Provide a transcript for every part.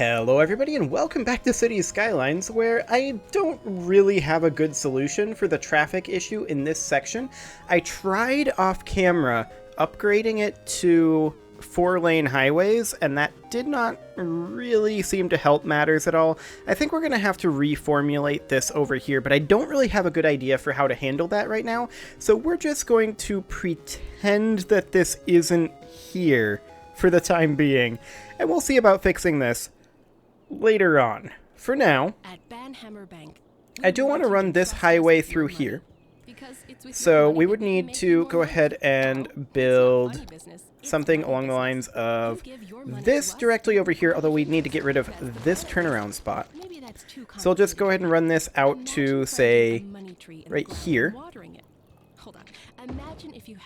Hello everybody and welcome back to Cities Skylines, where I don't really have a good solution for the traffic issue in this section. I tried off camera upgrading it to 4-lane highways, and that did not really seem to help matters at all. I think we're going to have to reformulate this over here, but I don't really have a good idea for how to handle that right now, so we're just going to pretend that this isn't here for the time being, and we'll see about fixing this later on. For now, I do want to run this highway through here. So we would need to go ahead and build something along the lines of this directly over here, although we need to get rid of this turnaround spot. So I'll just go ahead and run this out to, say, right here.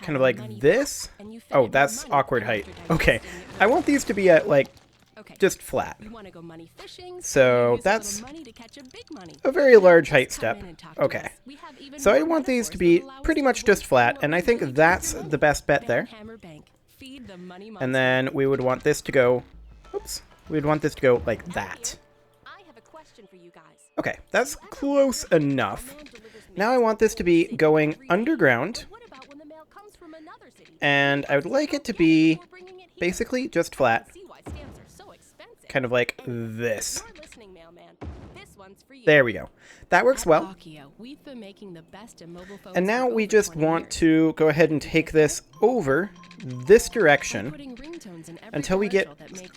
Kind of like this. Oh, that's awkward height. Okay, I want these to be at, like, just flat. So that's a very large height step. Okay. So I want these to be pretty much just flat, and I think that's the best bet there. And then we would want this to go... Oops. We'd want this to go like that. Okay, that's close enough. Now I want this to be going underground. And I would like it to be basically just flat. Kind of like this. There we go. That works well. And now we just want to go ahead and take this over this direction until we get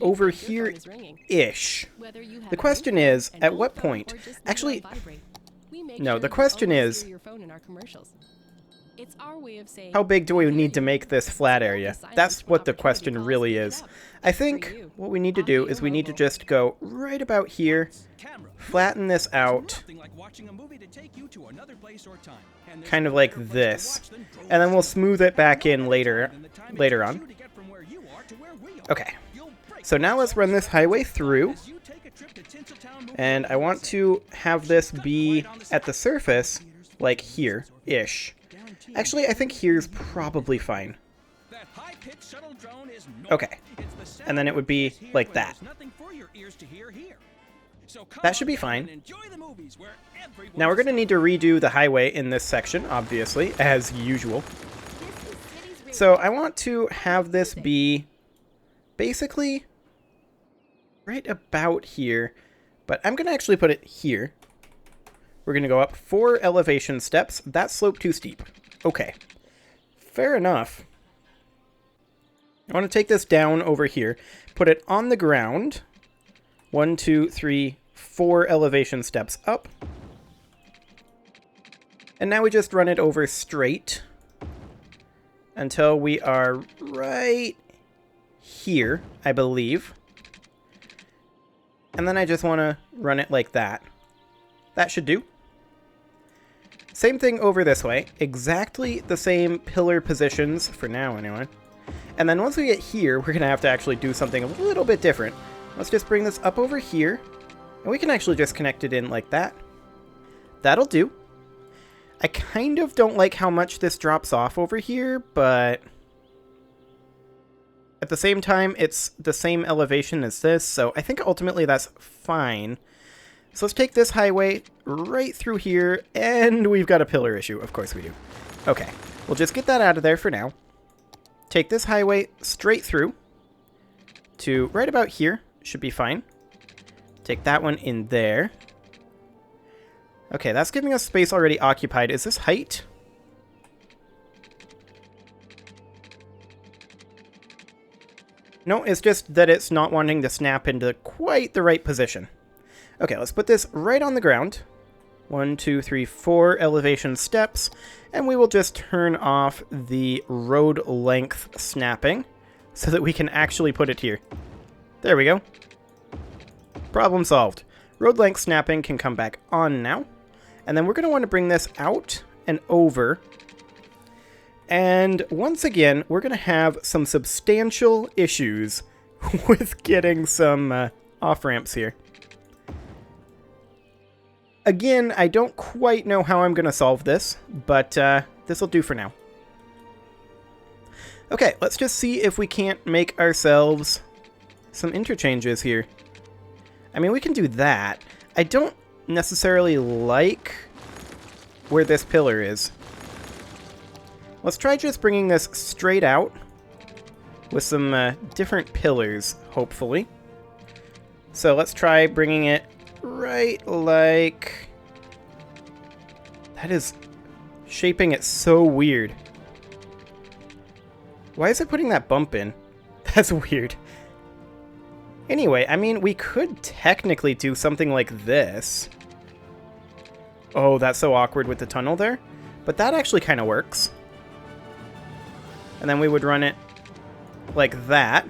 over here-ish. The question is, at what point... Actually, no, the question is, how big do we need to make this flat area? That's what the question really is. I think what we need to do is we need to just go right about here, flatten this out, kind of like this, and then we'll smooth it back in later on. Okay, so now let's run this highway through, and I want to have this be at the surface, like here-ish. Actually, I think here's probably fine. Okay. And then it would be like that. That should be fine. Now we're going to need to redo the highway in this section, obviously, as usual. So I want to have this be basically right about here, but I'm going to actually put it here. We're going to go up 4 elevation steps. That slope too steep. Okay, fair enough. I want to take this down over here, put it on the ground. 1, 2, 3, 4 elevation steps up. And now we just run it over straight until we are right here, I believe. And then I just want to run it like that. That should do. Same thing over this way. Exactly the same pillar positions, for now anyway. And then once we get here, we're going to have to actually do something a little bit different. Let's just bring this up over here. And we can actually just connect it in like that. That'll do. I kind of don't like how much this drops off over here, but... at the same time, it's the same elevation as this, so I think ultimately that's fine. So let's take this highway right through here, and we've got a pillar issue. Of course we do. Okay, we'll just get that out of there for now. Take this highway straight through to right about here. Should be fine. Take that one in there. Okay, that's giving us space already occupied. Is this height? No, it's just that it's not wanting to snap into quite the right position. Okay, let's put this right on the ground. 1, 2, 3, 4 elevation steps, and we will just turn off the road length snapping so that we can actually put it here. There we go. Problem solved. Road length snapping can come back on now, and then we're going to want to bring this out and over. And once again, we're going to have some substantial issues with getting some off-ramps here. Again, I don't quite know how I'm going to solve this, but this will do for now. Okay, let's just see if we can't make ourselves some interchanges here. I mean, we can do that. I don't necessarily like where this pillar is. Let's try just bringing this straight out with some different pillars, hopefully. So let's try bringing it right like... That is shaping it so weird. Why is it putting that bump in? That's weird. Anyway, I mean, we could technically do something like this. Oh, that's so awkward with the tunnel there. But that actually kind of works. And then we would run it like that.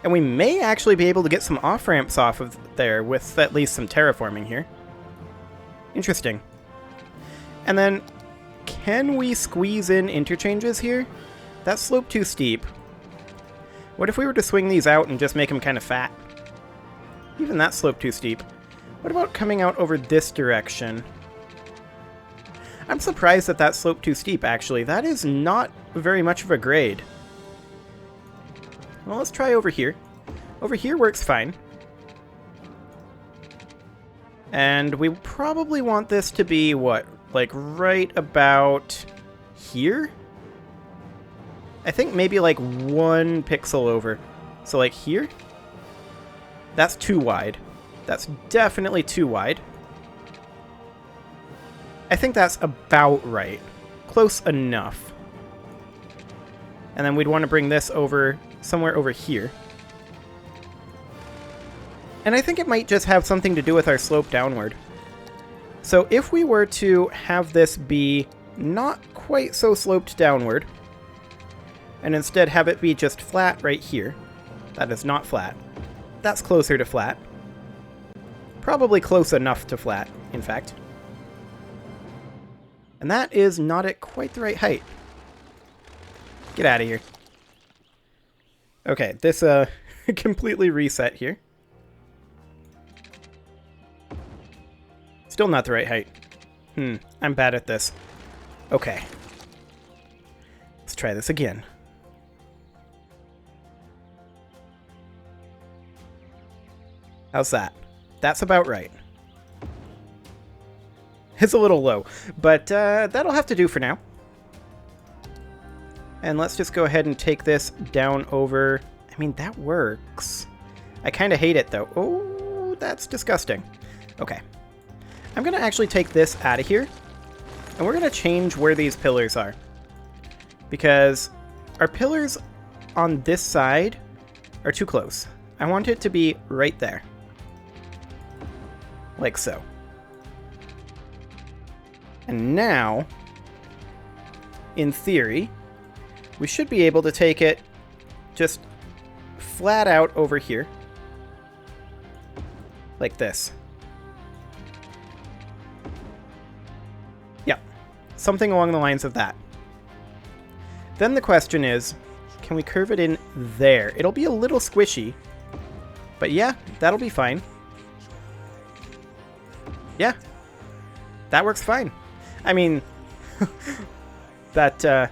And we may actually be able to get some off-ramps off of there with at least some terraforming here. Interesting. And then, can we squeeze in interchanges here? That slope too steep. What if we were to swing these out and just make them kind of fat? Even that slope too steep. What about coming out over this direction? I'm surprised that that slope too steep, actually. That is not very much of a grade. Well, let's try over here. Over here works fine. And we probably want this to be, what, like right about here? I think maybe like 1 pixel over. So like here? That's too wide. That's definitely too wide. I think that's about right. Close enough. And then we'd want to bring this over somewhere over here. And I think it might just have something to do with our slope downward. So if we were to have this be not quite so sloped downward, and instead have it be just flat right here. That is not flat. That's closer to flat. Probably close enough to flat, in fact. And that is not at quite the right height. Get out of here. Okay, this completely reset here. Still not the right height. I'm bad at this. Okay. Let's try this again. How's that? That's about right. It's a little low, but that'll have to do for now. And let's just go ahead and take this down over... I mean, that works. I kind of hate it, though. Oh, that's disgusting. Okay. I'm going to actually take this out of here, and we're going to change where these pillars are. Because our pillars on this side are too close. I want it to be right there. Like so. And now, in theory, we should be able to take it just flat out over here. Like this. Yeah, something along the lines of that. Then the question is, can we curve it in there? It'll be a little squishy, but yeah, that'll be fine. Yeah, that works fine. I mean, that's a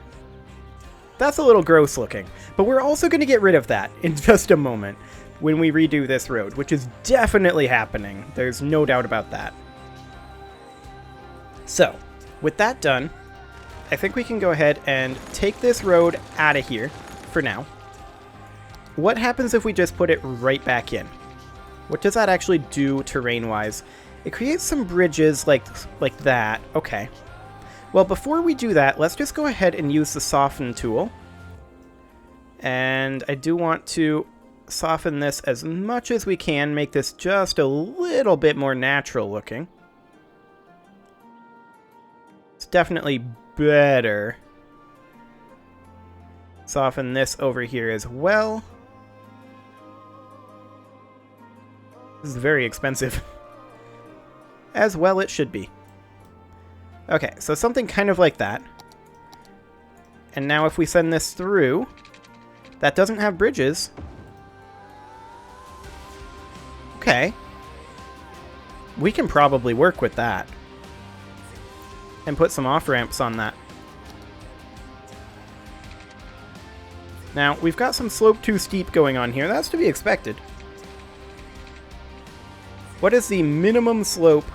little gross looking, but we're also going to get rid of that in just a moment when we redo this road, which is definitely happening. There's no doubt about that. So, with that done, I think we can go ahead and take this road out of here for now. What happens if we just put it right back in? What does that actually do terrain-wise? It creates some bridges like that. Okay. Well, before we do that, let's just go ahead and use the soften tool. And I do want to soften this as much as we can, make this just a little bit more natural looking. It's definitely better. Soften this over here as well. This is very expensive. As well it should be. Okay, so something kind of like that. And now if we send this through, that doesn't have bridges. Okay. We can probably work with that. And put some off-ramps on that. Now, we've got some slope too steep going on here. That's to be expected. What is the minimum slope?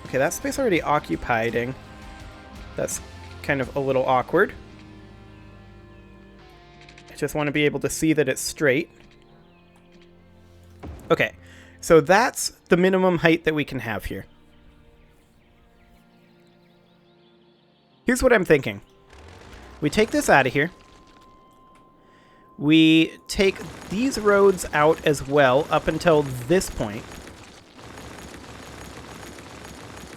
Okay, that space already occupied. That's kind of a little awkward. I just want to be able to see that it's straight. Okay, so that's the minimum height that we can have here. Here's what I'm thinking. We take this out of here. We take these roads out as well up until this point.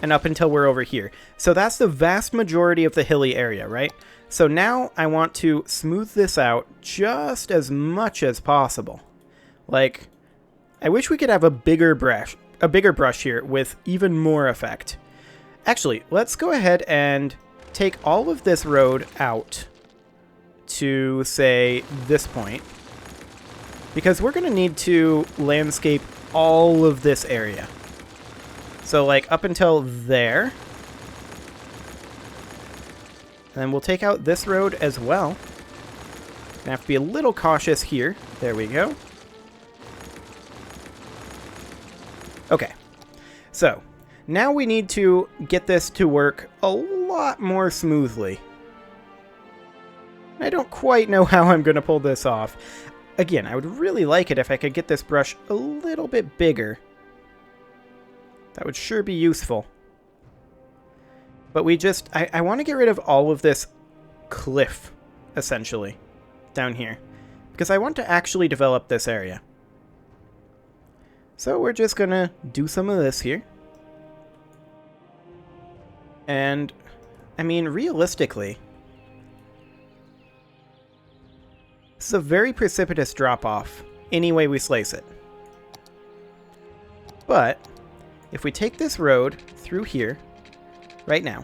And up until we're over here. So that's the vast majority of the hilly area, right? So now I want to smooth this out just as much as possible. Like, I wish we could have a bigger brush here with even more effect. Actually, let's go ahead and take all of this road out to, say, this point. Because we're going to need to landscape all of this area. So, like, up until there. And then we'll take out this road as well. Gonna have to be a little cautious here. There we go. Okay. So, now we need to get this to work a lot more smoothly. I don't quite know how I'm going to pull this off. Again, I would really like it if I could get this brush a little bit bigger. That would sure be useful. But we just... I want to get rid of all of this cliff, essentially, down here. Because I want to actually develop this area. So we're just going to do some of this here. And, I mean, realistically, this is a very precipitous drop-off, any way we slice it. But, if we take this road through here, right now,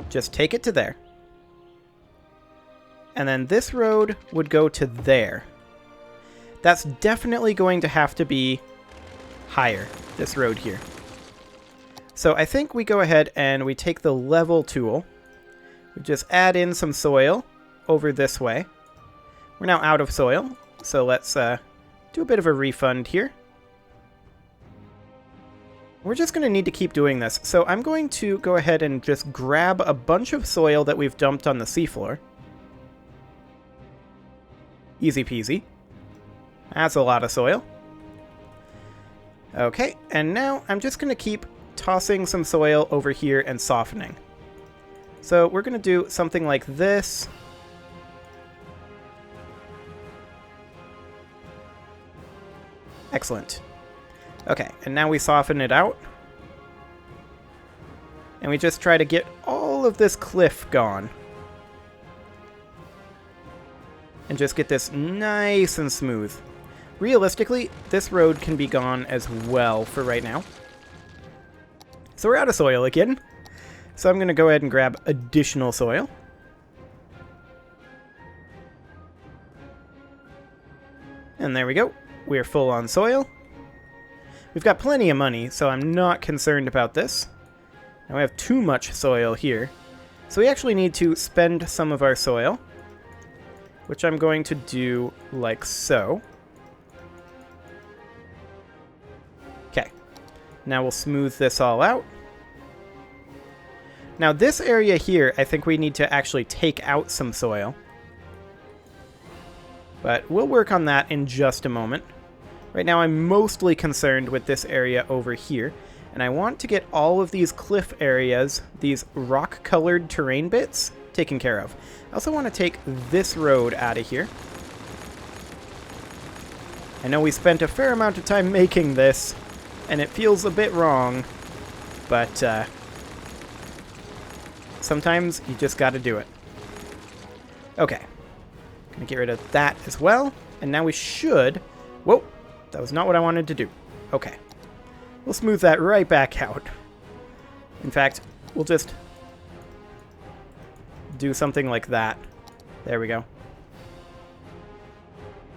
just take it to there. And then this road would go to there. That's definitely going to have to be higher, this road here. So I think we go ahead and we take the level tool. We just add in some soil over this way. We're now out of soil, so let's do a bit of a refund here. We're just going to need to keep doing this, so I'm going to go ahead and just grab a bunch of soil that we've dumped on the seafloor. Easy peasy. That's a lot of soil. Okay, and now I'm just going to keep tossing some soil over here and softening. So we're going to do something like this. Excellent. Okay, and now we soften it out. And we just try to get all of this cliff gone. And just get this nice and smooth. Realistically, this road can be gone as well for right now. So we're out of soil again. So I'm going to go ahead and grab additional soil. And there we go. We're full on soil. We've got plenty of money, so I'm not concerned about this. Now we have too much soil here. So we actually need to spend some of our soil, which I'm going to do like so. Okay. Now we'll smooth this all out. Now this area here, I think we need to actually take out some soil. But we'll work on that in just a moment. Right now I'm mostly concerned with this area over here, and I want to get all of these cliff areas, these rock-colored terrain bits, taken care of. I also want to take this road out of here. I know we spent a fair amount of time making this, and it feels a bit wrong, but sometimes you just gotta do it. Okay. Gonna get rid of that as well, and now we should... Whoa! That was not what I wanted to do. Okay. We'll smooth that right back out. In fact, we'll just do something like that. There we go.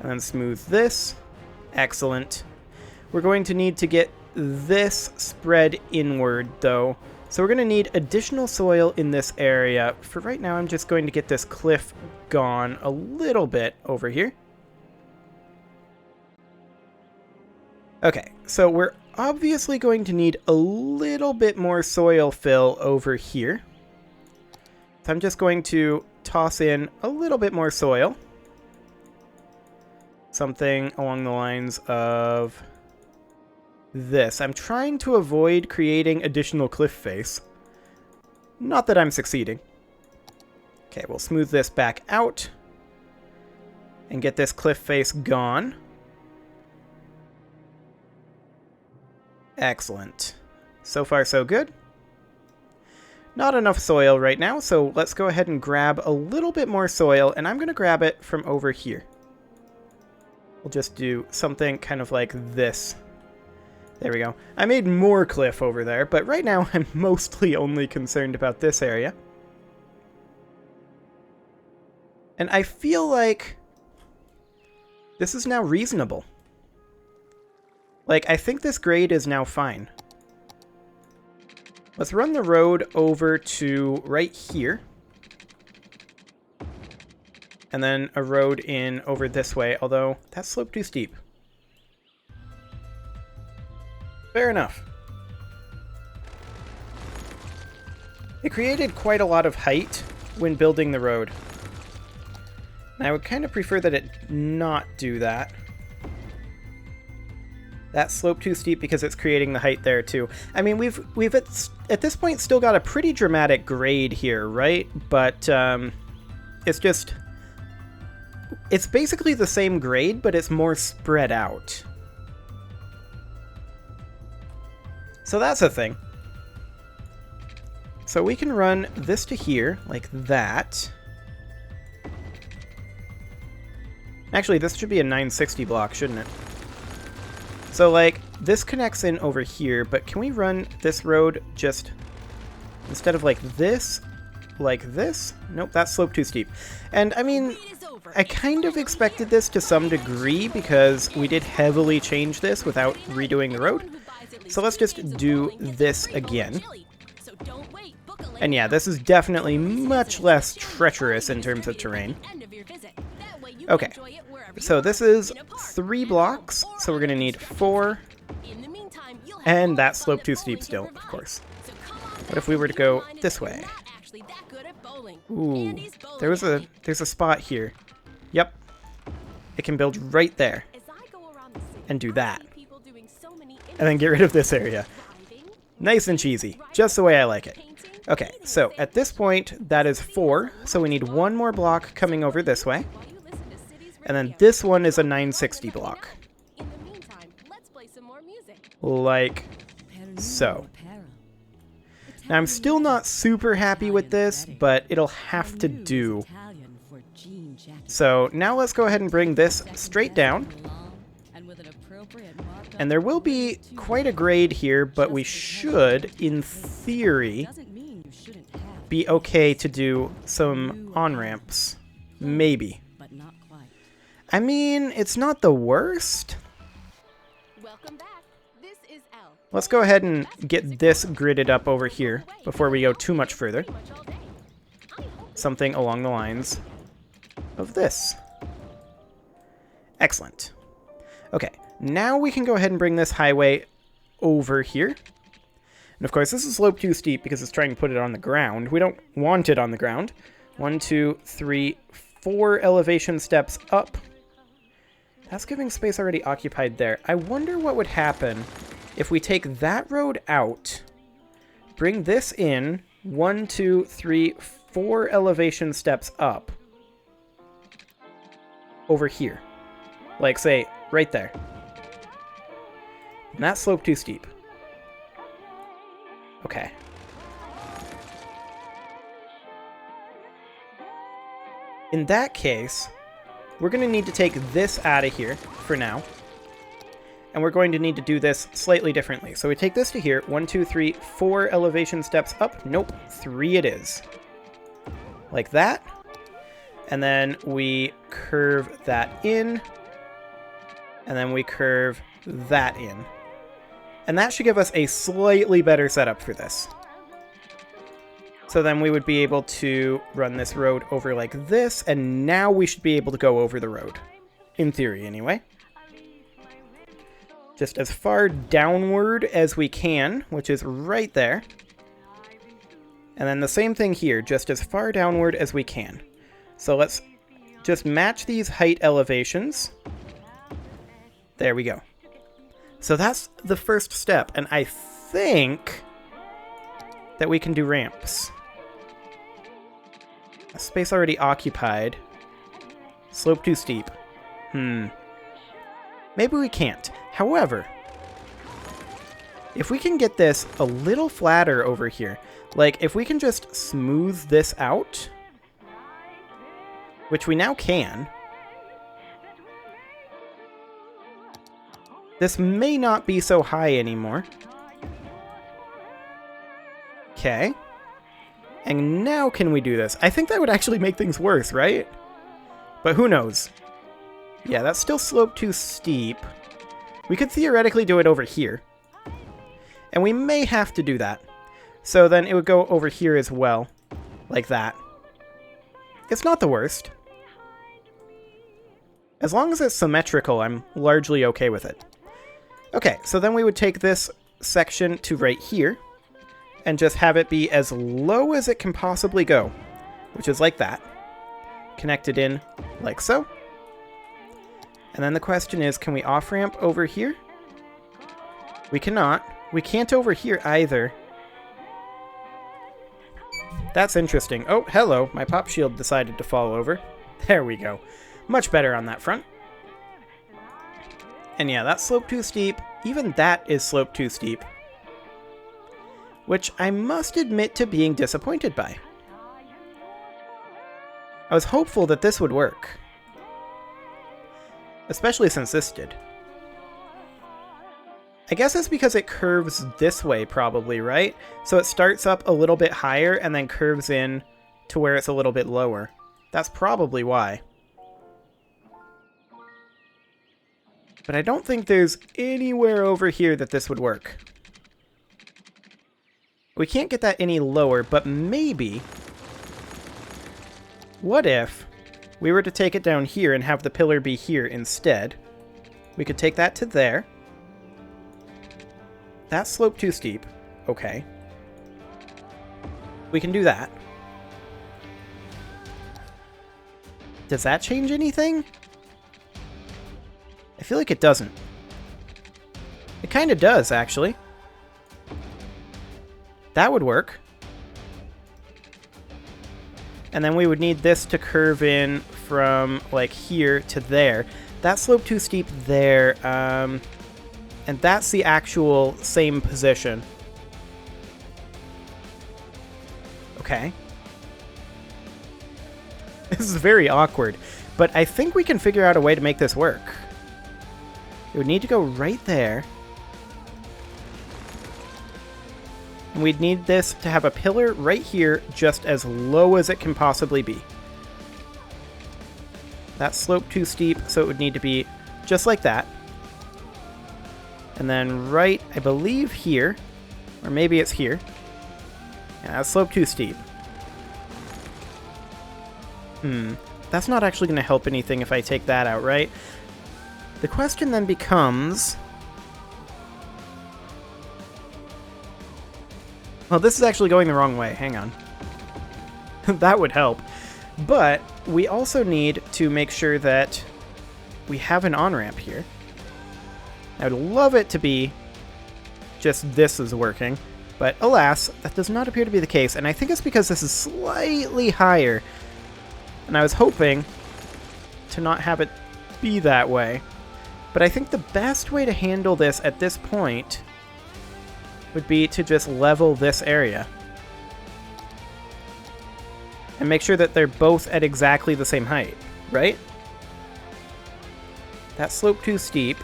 And then smooth this. Excellent. We're going to need to get this spread inward, though. So we're going to need additional soil in this area. For right now, I'm just going to get this cliff gone a little bit over here. Okay, so we're obviously going to need a little bit more soil fill over here. So I'm just going to toss in a little bit more soil. Something along the lines of this. I'm trying to avoid creating additional cliff face. Not that I'm succeeding. Okay, we'll smooth this back out and get this cliff face gone. Excellent. So far, so good. Not enough soil right now, so let's go ahead and grab a little bit more soil, and I'm going to grab it from over here. We'll just do something kind of like this. There we go. I made more cliff over there, but right now I'm mostly only concerned about this area. And I feel like this is now reasonable. Like, I think this grade is now fine. Let's run the road over to right here. And then a road in over this way, although that sloped too steep. Fair enough. It created quite a lot of height when building the road. And I would kind of prefer that it not do that. That slope too steep because it's creating the height there too. I mean, we've at this point still got a pretty dramatic grade here, right? But it's just, it's basically the same grade, but it's more spread out. So that's a thing. So we can run this to here, like that. Actually, this should be a 960 block, shouldn't it? So, like, this connects in over here, but can we run this road just instead of like this? Nope, that slope too steep. And, I mean, I kind of expected this to some degree because we did heavily change this without redoing the road. So let's just do this again. And yeah, this is definitely much less treacherous in terms of terrain. Okay, so this is 3 blocks, so we're going to need 4. And that slope too steep still, of course. What if we were to go this way? Ooh, there's a spot here. Yep. It can build right there. And do that. And then get rid of this area. Nice and cheesy. Just the way I like it. Okay, so at this point, that is 4. So we need 1 more block coming over this way. And then this one is a 960 block. Like so. Now I'm still not super happy with this, but it'll have to do. So now let's go ahead and bring this straight down. And there will be quite a grade here, but we should, in theory, be okay to do some on-ramps. Maybe. I mean, it's not the worst. Let's go ahead and get this gridded up over here before we go too much further. Something along the lines of this. Excellent. Okay, now we can go ahead and bring this highway over here. And of course, this is slope too steep because it's trying to put it on the ground. We don't want it on the ground. 1, 2, 3, 4 elevation steps up. That's giving space already occupied there. I wonder what would happen if we take that road out, bring this in 1, 2, 3, 4 elevation steps up over here. Like, say, right there. And that slope too steep. Okay. In that case, we're going to need to take this out of here for now. And we're going to need to do this slightly differently. So we take this to here. 1, 2, 3, 4 elevation steps up. Nope, 3 it is. Like that. And then we curve that in. And then we curve that in. And that should give us a slightly better setup for this. So then we would be able to run this road over like this. And now we should be able to go over the road. In theory, anyway. just as far downward as we can, which is right there. And then the same thing here, just as far downward as we can. So let's just match these height elevations. There we go. So that's the first step, and I think that we can do ramps. A space already occupied. Slope too steep. Maybe we can't. However, if we can get this a little flatter over here, like if we can just smooth this out, which we now can, this may not be so high anymore. Okay. And now can we do this? I think that would actually make things worse, right? But who knows? Yeah, that's still sloped too steep. We could theoretically do it over here. And we may have to do that. So then it would go over here as well. Like that. It's not the worst. As long as it's symmetrical, I'm largely okay with it. Okay, so then we would take this section to right here. And just have it be as low as it can possibly go. Which is like that. Connected in like so. And then the question is, can we off-ramp over here? We cannot. We can't over here either. That's interesting. Oh, hello. My pop shield decided to fall over. There we go. Much better on that front. And yeah, that's slope too steep. Even that is slope too steep. Which I must admit to being disappointed by. I was hopeful that this would work. Especially since this did. I guess it's because it curves this way probably, right? So it starts up a little bit higher and then curves in to where it's a little bit lower. That's probably why. But I don't think there's anywhere over here that this would work. We can't get that any lower, but maybe... What if we were to take it down here and have the pillar be here instead? We could take that to there. That's slope too steep. Okay. We can do that. Does that change anything? I feel like it doesn't. It kind of does, actually. That would work. And then we would need this to curve in from, like, here to there. That slope too steep there. And that's the actual same position. Okay. This is very awkward. But I think we can figure out a way to make this work. It would need to go right there. And we'd need this to have a pillar right here just as low as it can possibly be. That's slope too steep, so it would need to be just like that. And then right, I believe here, or maybe it's here. Yeah, that's slope too steep. That's not actually going to help anything if I take that out, right? The question then becomes... Well, this is actually going the wrong way. Hang on. That would help. But we also need to make sure that we have an on-ramp here. I would love it to be just this is working. But alas, that does not appear to be the case. And I think it's because this is slightly higher. And I was hoping to not have it be that way. But I think the best way to handle this at this point would be to just level this area. And make sure that they're both at exactly the same height, right? That slope too steep.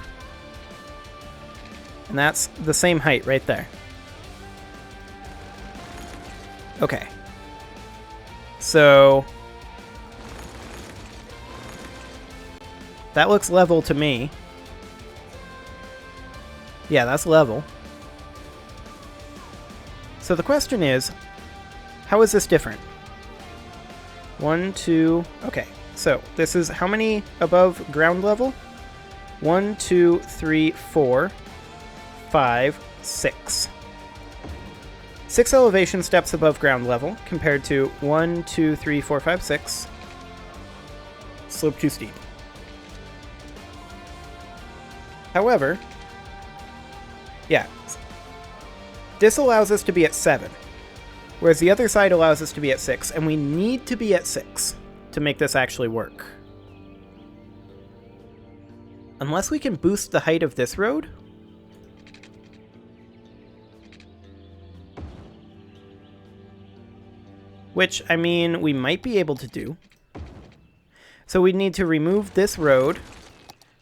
And that's the same height right there. Okay. So... that looks level to me. Yeah, that's level. So the question is, how is this different? 1, 2... Okay, so this is how many above ground level? 1, 2, 3, 4, 5, 6. 6 elevation steps above ground level compared to 1, 2, 3, 4, 5, 6. Slope too steep. However, yeah, this allows us to be at 7, whereas the other side allows us to be at 6, and we need to be at 6 to make this actually work. Unless we can boost the height of this road. Which, I mean, we might be able to do. So we need to remove this road,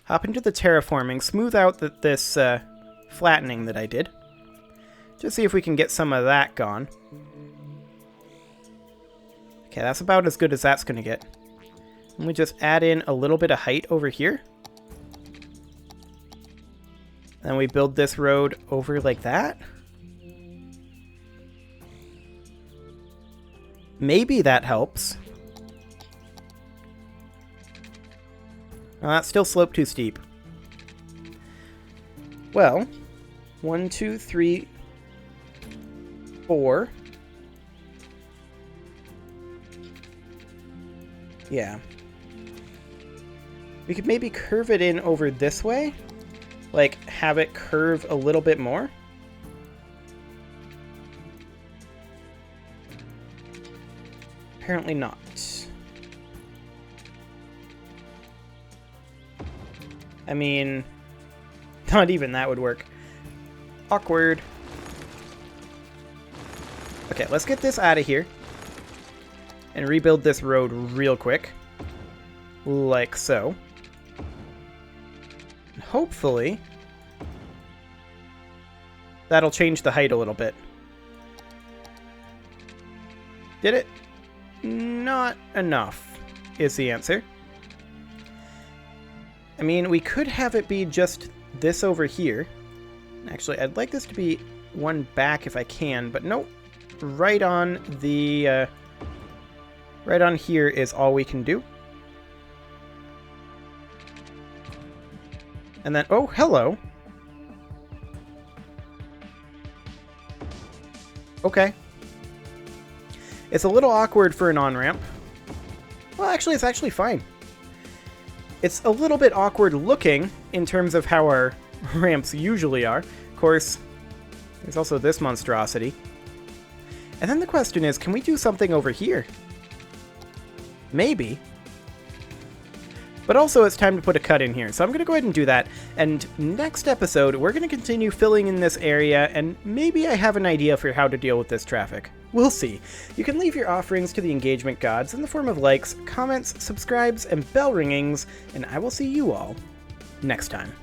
hop into the terraforming, smooth out this flattening that I did. Just see if we can get some of that gone. Okay, that's about as good as that's going to get. And we just add in a little bit of height over here. Then we build this road over like that. Maybe that helps. That's still slope too steep. Well, 1, 2, 3, 4. Yeah. We could maybe curve it in over this way. Like, have it curve a little bit more. Apparently not. I mean, not even that would work. Awkward. Okay, let's get this out of here. And rebuild this road real quick. Like so. Hopefully, that'll change the height a little bit. Did it? Not enough, is the answer. I mean, we could have it be just this over here. Actually, I'd like this to be one back if I can, but nope. Right on the... right on here is all we can do. And then, oh, hello. Okay. It's a little awkward for an on-ramp. Well, actually, it's actually fine. It's a little bit awkward looking in terms of how our ramps usually are. Of course, there's also this monstrosity. And then the question is, can we do something over here? Maybe. But also, it's time to put a cut in here, so I'm going to go ahead and do that. And next episode, we're going to continue filling in this area, and maybe I have an idea for how to deal with this traffic. We'll see. You can leave your offerings to the engagement gods in the form of likes, comments, subscribes, and bell ringings, and I will see you all next time.